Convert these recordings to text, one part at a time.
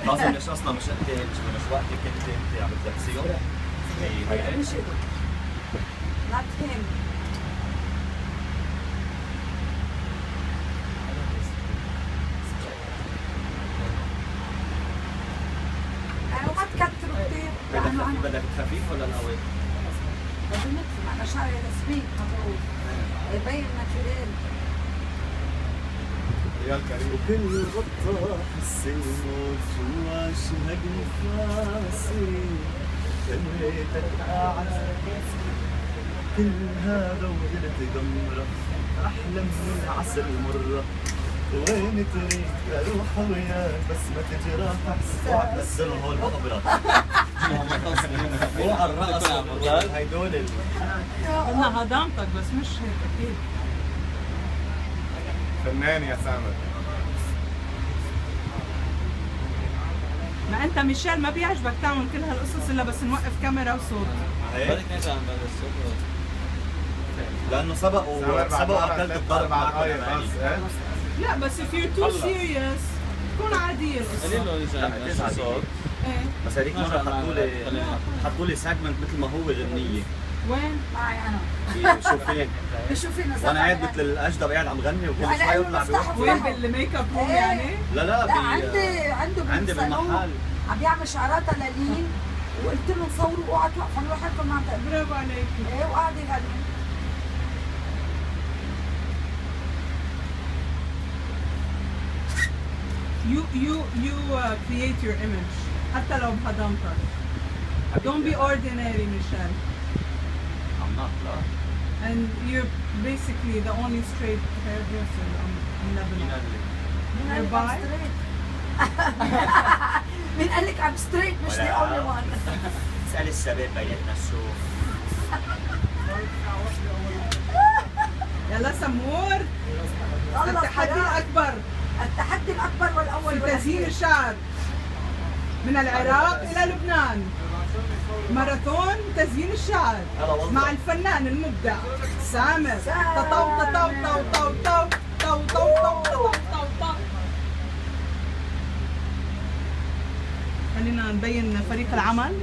لازم مش اصلا مش انت مش وقتك انت عم تلبسيهم؟ مش not him. وما تكتروا كثير. بدك خفيف ولا القوي؟ بدي نكفي معنا شعري رسمي مضروب يبين ناتشورال. ريال كريم. وكل غطة حسين وجوا شهق نفاسي خليتك قاعد كل هذا وقلت قمرة أحلم من العسل مرة وين تريد اروح وياك بس ما تجي راح احسن نزلهم هول بقبرة مو على الرأس هيدول قلنا هضامتك بس مش هيك اكيد. فنان يا سامر. ما انت ميشيل ما بيعجبك تعمل كل هالقصص الا بس نوقف كاميرا وصوت. هيك لانه سبقوا اكلت الضرب معك. لا بس if you're too serious تكون عادية القصة. صوت. بس هذيك مرة حطوا لي سيجمنت مثل ما هو غنية. وين؟ معي انا. شو فين؟ بشوف فينا وانا قاعد مثل الاجدب قاعد عم غني وكل شوي يطلع بوقت. وين بالميك اب روم يعني؟ لا عنده بالمحل عم يعمل شعراتها للين وقلت لهم صوروا اوعى توقفوا لوحدكم ما عم تقدروا. برافو عليك. ايه وقاعد يغني. You create your image حتى لو بهضمتك. Don't be ordinary, Michelle. I'm not, لا. And you're basically the only straight hairdresser in Lebanon. مين قال لك I'm straight؟ مين قال لك I'm straight مش the only one؟ اسأل الشباب بيناتنا شو. يلا سمور. التحدي الأكبر. التحدي الأكبر والأول في تزيين الشعر من العراق إلى لبنان. ماراثون تزيين الشعر مع الفنان المبدع سامر. تطو تطو تو تو تو تو تو تو تو. خلينا نبين فريق العمل.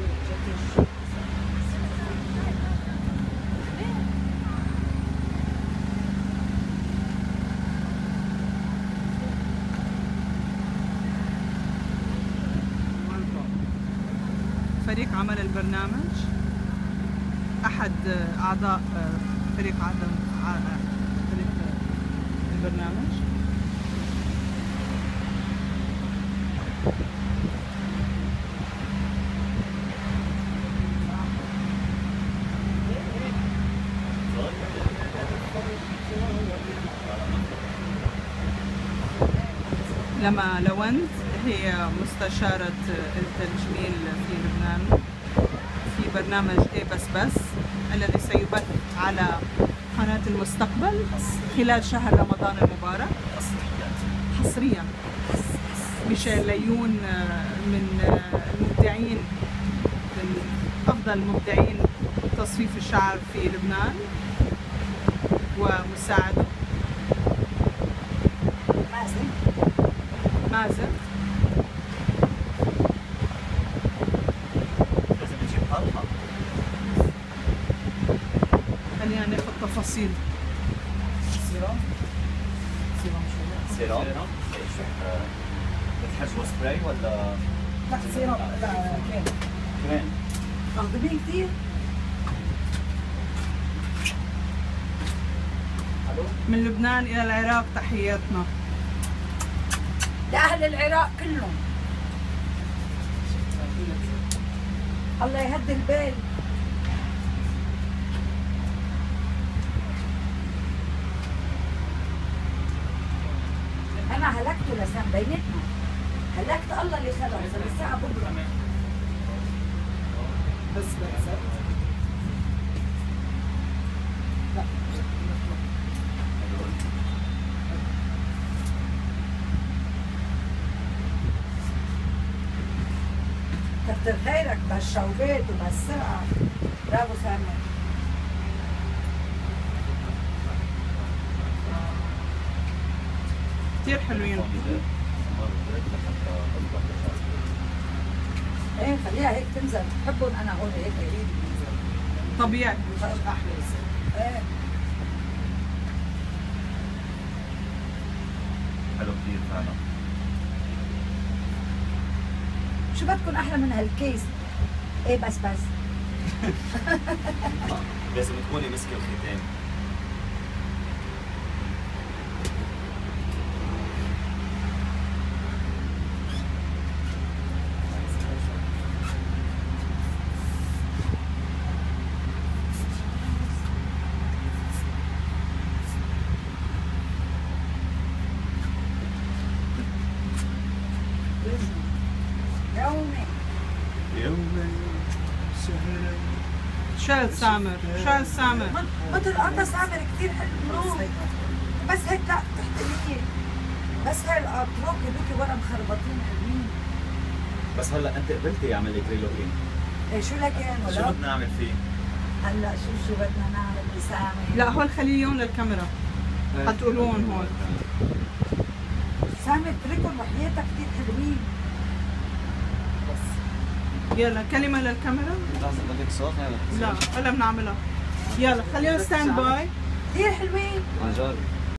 فريق عمل البرنامج، أحد أعضاء فريق البرنامج. لما لونت هي مستشارة التجميل في لبنان في برنامج إيه بس الذي سيبث على قناة المستقبل خلال شهر رمضان المبارك حصريا. ميشيل ليون من المبدعين، من أفضل مبدعين تصفيف الشعر في لبنان، ومساعده مازن. لازم نجيب طرحة. خلينا ناخذ تفاصيل. سيرام بتحجوا سبراي ولا؟ لا سيرام لا كريم. مخضومين كثير. من لبنان إلى العراق تحياتنا لأهل العراق كلهم. الله يهدي البال. أنا هلكته لسان بينتنا. هلكت الله اللي خلق الساعة بكرة. بس لا كتر خيرك بهالشوبات وبهالسرعة. برافو سامر. كثير حلوين. ايه خليها هيك تنزل، بحبهم انا هون هيك ايدي بتنزل طبيعي. احلى ايه حلو كثير فعلا. شو بدكم احلى من هالكيس؟ ايه بس لازم تكوني مسكه الختام. يومي شال سامر، شال سامر. مثل القطة سامر كثير حلو، بس هيك لا تحت بس هاي الاتروك هذوك ورا مخربطين حلوين. بس هلا انت قبلتي يعمل لك ريلوكينج. ايه شو لكن ولا؟ شو بدنا نعمل فيه؟ هلا شو بدنا نعمل بسامر؟ لا هول خليهم للكاميرا حتقولون هون. سامر اتركهم وحياتك كثير حلوين. يلا كلمة للكاميرا. لازم بدك صوت لا هلا بنعملها. يلا خليهم ستاند باي. كثير حلوين. عن جد.